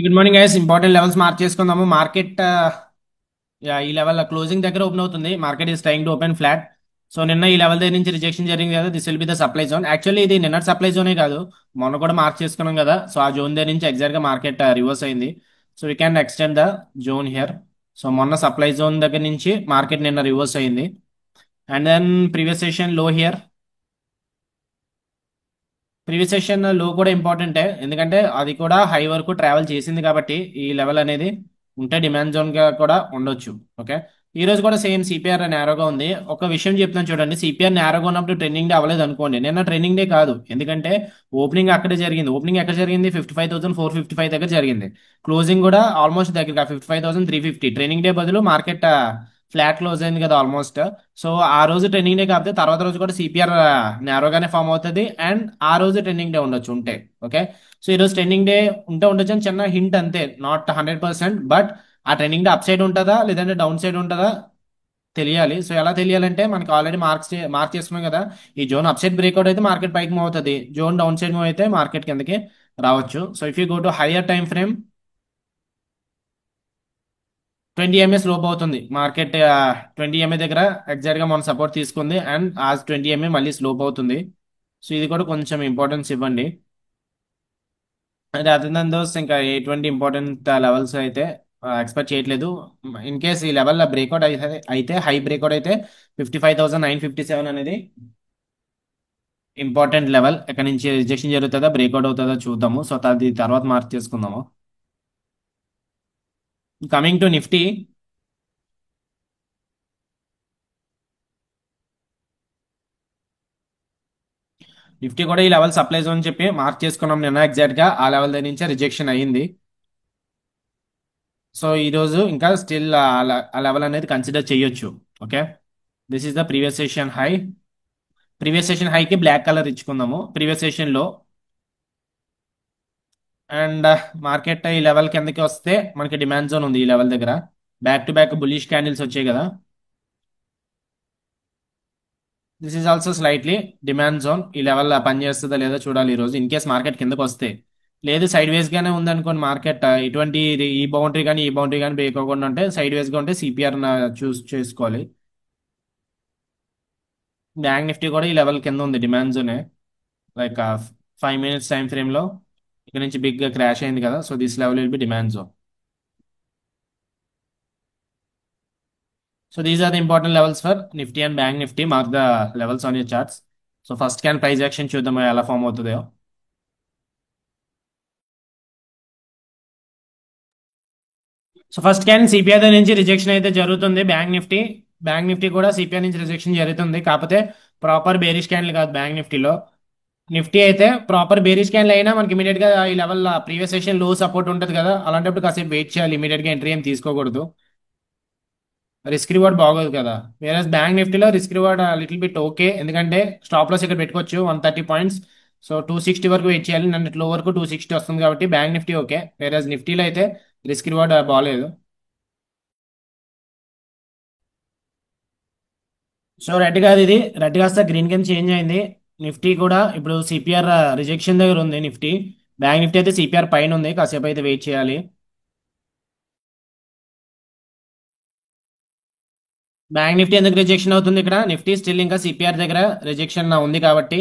Good morning guys. Important levels mark చేసుకుందాము. Market ఈ level closing దగ్గర ఓపెన్ అవుతుంది. Market is trying to open flat. So నిన్న ఈ లెవెల్ దగ్గర నుంచి రిజెక్షన్ జరిగింది కదా, this will be the supply zone. Actually ఇది నిన్న సప్లై జోనే కాదు, మొన్న కూడా మార్క్ చేసుకున్నాం కదా. సో ఆ జోన్ దగ్గర నుంచి ఎగ్జాక్ట్ గా మార్కెట్ రివర్స్ అయింది. So we can extend the zone here. So మొన్న సప్లై జోన్ దగ్గర నుంచి మార్కెట్ నిన్న రివర్స్ అయింది. అండ్ దెన్ ప్రీవియస్ సెషన్ లో హియర్. ప్రీవియస్ సెషన్ లో కూడా ఇంపార్టెంటే, ఎందుకంటే అది కూడా హై వరకు ట్రావెల్ చేసింది కాబట్టి ఈ లెవెల్ అనేది ఉంటే డిమాండ్ జోన్ గా కూడా ఉండొచ్చు. ఓకే, ఈ రోజు కూడా సేమ్ సిపిఆర్ నేరోగా ఉంది. ఒక విషయం చెప్తాను చూడండి, సిపిఆర్ నేరోగా ఉన్నప్పుడు ట్రెండింగ్ డే అవ్వలేదు అనుకోండి, నిన్న ట్రెండింగ్ డే కాదు. ఎందుకంటే ఓపెనింగ్ అక్కడే జరిగింది. ఓపెనింగ్ ఎక్కడ జరిగింది? 55,455 దగ్గర జరిగింది. క్లోజింగ్ కూడా ఆల్మోస్ట్ దగ్గర 55,350. ట్రెండింగ్ డే బదులు మార్కెట్ ఫ్లాట్ క్లోజ్ అయింది కదా ఆల్మోస్ట్. సో ఆ రోజు ట్రెండింగ్ డే కాకపోతే తర్వాత రోజు కూడా సిపిఆర్ నేరోగానే ఫామ్ అవుతుంది. అండ్ ఆ రోజు ట్రెండింగ్ డే ఉండొచ్చు ఉంటే. ఓకే, సో ఈ రోజు ట్రెండింగ్ డే ఉంటే ఉండొచ్చు అని చిన్న హింట్ అంతే, నాట్ 100%. బట్ ఆ ట్రెండింగ్ డే అప్ సైడ్ ఉంటుందా లేదంటే డౌన్ సైడ్ ఉంటుందా తెలియాలి. సో ఎలా తెలియాలంటే మనకి ఆల్రెడీ మార్క్ చేసుకున్నాం కదా. ఈ జోన్ అప్ సైడ్ బ్రేక్అవుట్ అయితే మార్కెట్ పైకి మూవ్ అవుతుంది, జోన్ డౌన్ సైడ్ మూవ్ అయితే మార్కెట్ కిందకి రావచ్చు. So if you go to hire time frame, 20 MA slope అవుతుంది మార్కెట్. 20 ఎంఏ దగ్గర ఎగ్జాక్ట్ గా మనం సపోర్ట్ తీసుకుంది, అండ్ ఆ 20 ఎంఏ మళ్ళీ స్లోప్ అవుతుంది. సో ఇది కూడా కొంచెం ఇంపార్టెన్స్ ఇవ్వండి. అంటే అదర్ దన్ దోస్ ఇంకా ఎటువంటి ఇంపార్టెంట్ లెవెల్స్ అయితే ఎక్స్పెక్ట్ చేయట్లేదు. ఇన్ కేస్ ఈ లెవెల్ బ్రేక్అవుట్ అయితే హై బ్రేక్అవుట్ అయితే 55,957 అనేది ఇంపార్టెంట్ లెవెల్. ఎక్కడి నుంచి రిజెక్షన్ జరుగుతుందా బ్రేక్అవుట్ అవుతుందో చూద్దాము. సో అది తర్వాత మార్క్ చేసుకుందాము. Coming to Nifty. నిఫ్టీ కూడా ఈ లెవెల్ సప్లై జోన్ చెప్పి మార్క్ చేసుకున్నాం నిన్న, ఎగ్జాక్ట్ గా ఆ లెవెల్ దగ్గర నుంచే రిజెక్షన్ అయ్యింది. సో ఈ రోజు ఇంకా స్టిల్ ఆ లెవెల్ అనేది కన్సిడర్ చేయొచ్చు. Okay, this is the previous session high. Previous session హైకి బ్లాక్ కలర్ ఇచ్చుకుందాము ప్రీవియస్ సెషన్ లో. అండ్ మార్కెట్ ఈ లెవెల్ కిందకి వస్తే మనకి డిమాండ్ జోన్ ఉంది ఈ లెవెల్ దగ్గర. Back to back bullish candles వచ్చాయి కదా. This is also slightly demand zone. ఈ లెవెల్ పనిచేస్తుందా లేదా చూడాలి ఈ రోజు. ఇన్ కేస్ మార్కెట్ కిందకి వస్తే, లేదు సైడ్ వేస్ గానే ఉందనుకోండి మార్కెట్, ఇటువంటి ఈ బౌండరీ కానీ ఈ బౌండరీ కానీ బ్రేక్ అవ్వకుండా ఉంటే, సైడ్ వేస్ గా ఉంటే సిపిఆర్ చూస్ చేసుకోవాలి. బ్యాంక్ నిఫ్టీ కూడా ఈ లెవెల్ కింద ఉంది డిమాండ్ జోనే. లైక్ 5 మినిట్స్ టైం ఫ్రేమ్ లో ఇక్కడ నుంచి బిగ్ గా క్రాష్ అయింది కదా. So this level will be demand zone. So these are the important levels for Nifty and Bank Nifty. Mark the levels on your charts. So first can price action చూద్దాం ఎలా form అవుతుందో. So first can CPI నుంచి rejection అయితే జరుగుతుంది. Bank Nifty కూడా CPI నుంచి rejection జరుగుతుంది, కాకపోతే ప్రాపర్ బేరిష్ క్యాన్లు కాదు బ్యాంక్ నిఫ్టీలో. నిఫ్టీ అయితే ప్రాపర్ బేరిష్ క్యాన్లు అయినా మనకి ఇమీడియట్ గా ఈ లెవెల్ ప్రీవియస్ సెషన్ లో సపోర్ట్ ఉంటుంది కదా, అలాంటప్పుడు కాసేపు వెయిట్ చేయాలి. ఇమీడియట్ గా ఎంట్రీ ఏం తీసుకోకూడదు, రిస్క్ రివార్డ్ బాగోదు కదా. వేరే బ్యాంక్ నిఫ్టీలో risk reward little bit okay, ఎందుకంటే స్టాప్ లాస్ ఇక్కడ పెట్టుకోవచ్చు 130 పాయింట్స్. సో 260 వరకు వెయిట్ చేయాలి, నన్ను లో వరకు 260 వస్తుంది కాబట్టి బ్యాంక్ నిఫ్టీ ఓకే. వేరే నిఫ్టీలో అయితే రిస్క్ రివార్డ్ బాగలేదు. సో రెడ్ కాదు, ఇది రెడ్ కాస్త గ్రీన్ కింద చేంజ్ అయింది. నిఫ్టీ కూడా ఇప్పుడు సిపిఆర్ రిజెక్షన్ దగ్గర ఉంది నిఫ్టీ. బ్యాంక్ నిఫ్టీ అయితే సిపిఆర్ పైన ఉంది, కాసేపు అయితే వెయిట్ చేయాలి. బ్యాంక్ నిఫ్టీ ఎందుకు రిజెక్షన్ అవుతుంది? ఇక్కడ నిఫ్టీ స్టిల్ ఇంకా సిపిఆర్ దగ్గర రిజెక్షన్ ఉంది కాబట్టి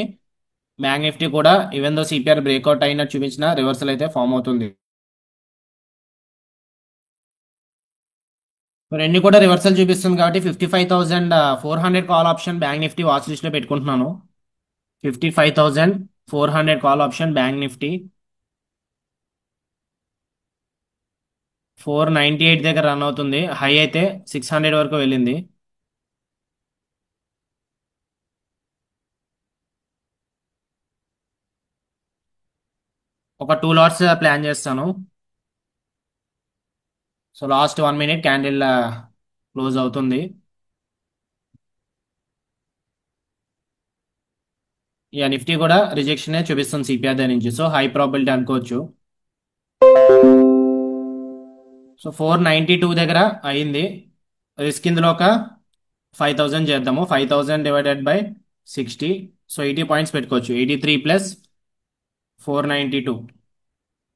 బ్యాంక్ నిఫ్టీ కూడా ఈవెన్ దో సిపిఆర్ బ్రేక్అవుట్ అయినట్టు చూపించిన రివర్సల్ అయితే ఫామ్ అవుతుంది. రెండు కూడా రివర్సల్ చూపిస్తుంది కాబట్టి 55,400 call option bank Nifty watch list లో పెట్టుకుంటున్నాను. 55,400 కాల్ ఆప్షన్ బ్యాంక్ నిఫ్టీ. 498 దగ్గర రన్ అవుతుంది, హై అయితే 600 వరకు వెళ్ళింది. ఒక 2 లాట్స్ ప్లాన్ చేస్తాను. So last 1 minute candle close అవుతుంది. ఇక నిఫ్టీ కూడా రిజెక్షన్ చూపిస్తుంది సిపిఆర్ దగ్గర నుంచి, సో హై ప్రాబిలిటీ అనుకోవచ్చు. సో 492 దగ్గర అయింది. రిస్క్ ఇందులో ఒక 5,000 చేద్దాము. 5,000 డివైడెడ్ బై 60, సో 80 పాయింట్స్ పెట్టుకోవచ్చు. 83 plus 492,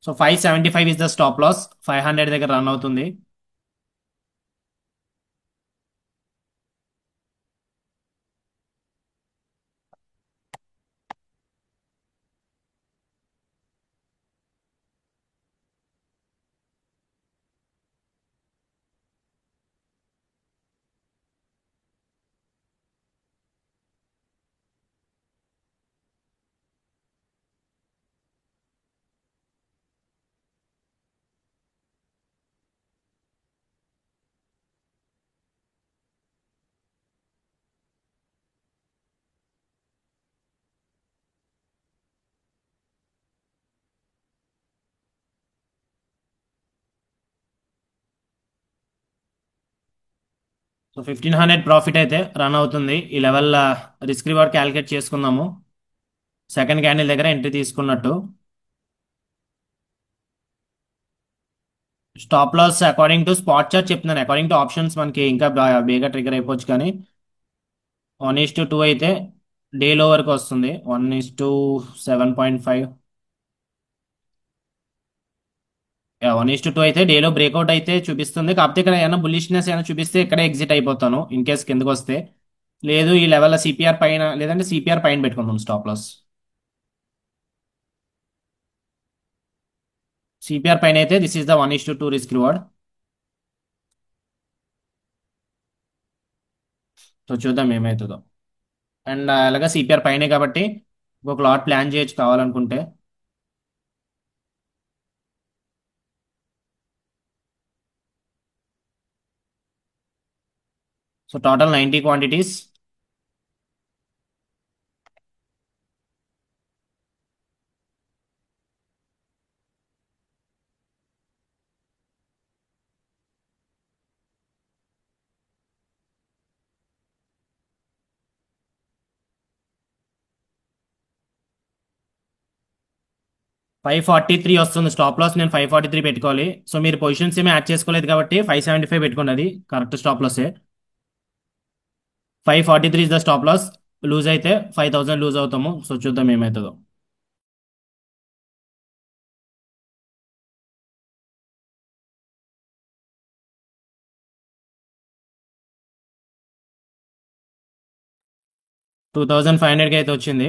so 575 is the stop loss. 500 దగ్గర రన్ అవుతుంది. సో 1500 ప్రాఫిట్ అయితే రన్ అవుతుంది. ఈ లెవెల్ రిస్క్ రివార్డ్ క్యాలిక్యులేట్ చేసుకుందాము. సెకండ్ క్యాండిల్ దగ్గర ఎంట్రీ తీసుకున్నట్టు. Stop loss according to spot chart చెప్తున్నాను. అకార్డింగ్ టు ఆప్షన్స్ మనకి ఇంకా బేగా ట్రిగర్ అయిపోవచ్చు, కానీ 1:2 అయితే డే లో వరకు వస్తుంది. 1:7.5. 1:2 అయితే డేలో బ్రేక్అవుట్ అయితే చూపిస్తుంది. కాకపోతే ఇక్కడ ఏమైనా బుల్లిష్నెస్ ఏమైనా చూపిస్తే ఇక్కడే ఎగ్జిట్ అయిపోతాను ఇన్ కేస్ కిందకు వస్తే. లేదు ఈ లెవెల్ సిపిఆర్ పైన, లేదంటే సిపిఆర్ పైన పెట్టుకుందాం స్టాప్ లాస్. సిపిఆర్ పైన అయితే this is the 1:2 risk reward. So చూద్దాం ఏమవుతుందో. అండ్ అలాగా సిపిఆర్ పైనే కాబట్టి ఒక లాట్ ప్లాన్ చేయొచ్చు కావాలనుకుంటే. So total 90 quantities. 543 వస్తుంది స్టాప్ లాస్. నేను 543 పెట్టుకోవాలి. సో మీరు పొజిషన్స్ ఏమీ యాడ్ చేసుకోలేదు కాబట్టి 575 పెట్టుకోండి, అది కరెక్ట్ స్టాప్ లాసే. 543 is the stop loss. Lose అయితే 5000 లూజ్ అవుతాము. సో చూద్దాం ఏమవుతుందో. 2500కి అయితే వచ్చింది.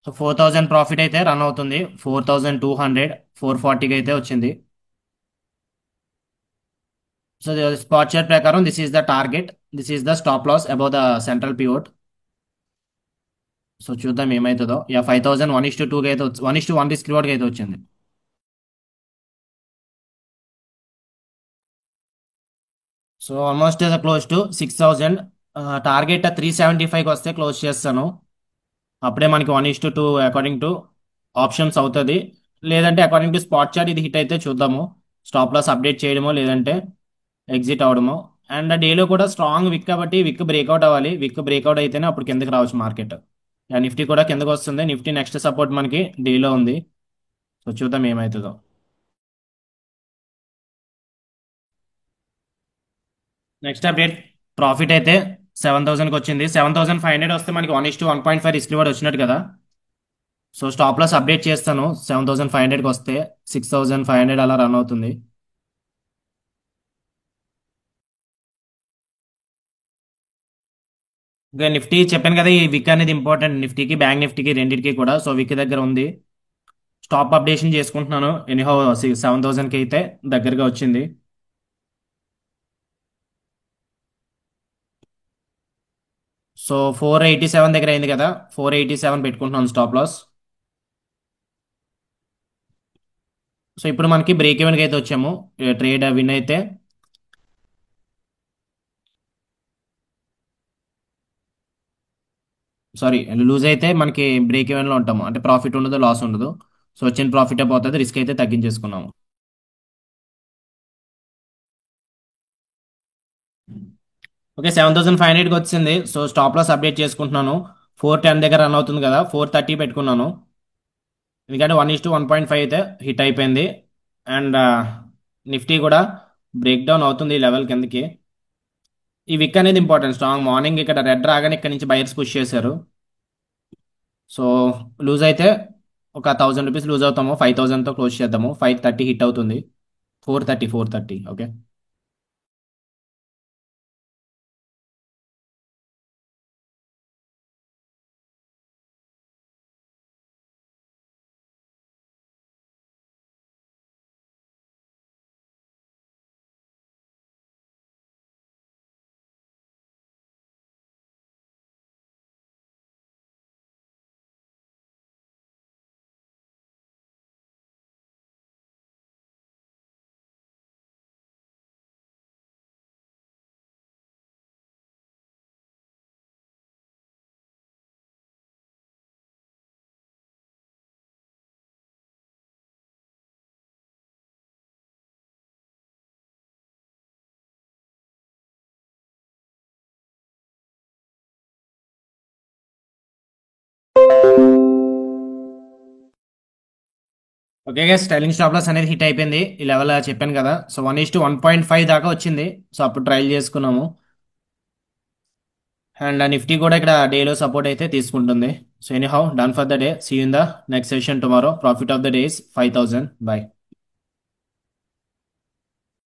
సో 4000 ప్రాఫిట్ అయితే రన్ అవుతుంది. 4200, 440కి అయితే వచ్చింది. సో స్పాట్ చార్ట్ ప్రకారం this is the target, this is the stop loss above the central pivot. So చూద్దాం ఏమవుతుందో. 5000 1:2కి అయితే 1:1 రిస్క్ రివార్డ్కి అయితే వచ్చింది. So almost close to 6000. Target 375కి వస్తే క్లోజ్ చేస్తాను. అప్పుడే మనకి 1:2 అకార్డింగ్ టు ఆప్షన్స్ అవుతుంది. లేదంటే అకార్డింగ్ టు స్పాట్ చార్ట్ ఇది హిట్ అయితే చూద్దాము. స్టాప్ లాస్ అప్డేట్ చేయడమో లేదంటే ఎగ్జిట్ అవడమో. అండ్ డేలో కూడా స్ట్రాంగ్ విక్ కాబట్టి విక్ బ్రేక్అవుట్ అవ్వాలి. విక్ బ్రేక్అవుట్ అయితేనే అప్పుడు కిందకి రావచ్చు మార్కెట్. నిఫ్టీ కూడా కిందకు వస్తుంది. నిఫ్టీ నెక్స్ట్ సపోర్ట్ మనకి డేలో ఉంది. సో చూద్దాం ఏమవుతుందో. Next update. ప్రాఫిట్ అయితే 7000కి వచ్చింది. 7500 వస్తే మనకి 1:1.5 రిస్క్ రివార్డ్ వచ్చినట్టు కదా. సో స్టాప్ లాస్ అప్డేట్ చేస్తాను. 7500కి వస్తే 6500 అలా రన్ అవుతుంది. ఇంకా నిఫ్టీ చెప్పాను కదా, ఈ విక్ అనేది ఇంపార్టెంట్ నిఫ్టీకి, బ్యాంక్ నిఫ్టీకి రెండింటికి కూడా. సో విక్ దగ్గర ఉంది. స్టాప్ అప్డేషన్ చేసుకుంటున్నాను. ఎనీహౌ 7000కి అయితే దగ్గరగా వచ్చింది. సో 487 దగ్గర అయింది కదా, 487 పెట్టుకుంటున్నాను స్టాప్ లాస్. సో ఇప్పుడు మనకి బ్రేక్ ఈవెన్కి అయితే వచ్చాము. ట్రేడ్ విన్ అయితే, సారీ లూజ్ అయితే మనకి బ్రేక్ ఈవెన్లో ఉంటాము. అంటే ప్రాఫిట్ ఉండదు, లాస్ ఉండదు. సో వచ్చిన ప్రాఫిట్ పోతుంది, రిస్క్ అయితే తగ్గించేసుకున్నాము. ఓకే 7500కి వచ్చింది. సో స్టాప్ లాస్ అప్డేట్ చేసుకుంటున్నాను. 410 దగ్గర రన్ అవుతుంది కదా, 430 పెట్టుకున్నాను. ఎందుకంటే 1:1.5 అయితే హిట్ అయిపోయింది. అండ్ నిఫ్టీ కూడా బ్రేక్ డౌన్ అవుతుంది ఈ లెవెల్ కిందకి. ఈ విక్ అనేది ఇంపార్టెంట్. స్ట్రాంగ్ మార్నింగ్ ఇక్కడ రెడ్ రాగానే ఇక్కడ నుంచి బయర్స్ పుష్ చేశారు. సో లూజ్ అయితే ఒక 1000 రూపీస్ లూజ్ అవుతాము. 5000తో క్లోజ్ చేద్దాము. 530 హిట్ అవుతుంది. 430 okay. Okay guys, trailing stop loss అనేది హిట్ అయిపోయింది. ఈ లెవెల్ చెప్పాను కదా. సో 1:1.5 దాకా వచ్చింది. సో అప్పుడు ట్రయల్ చేసుకున్నాము. అండ్ నిఫ్టీ కూడా ఇక్కడ డేలో సపోర్ట్ అయితే తీసుకుంటుంది. So anyhow done for the day. See in the next session tomorrow. Profit of the day is 5000. By.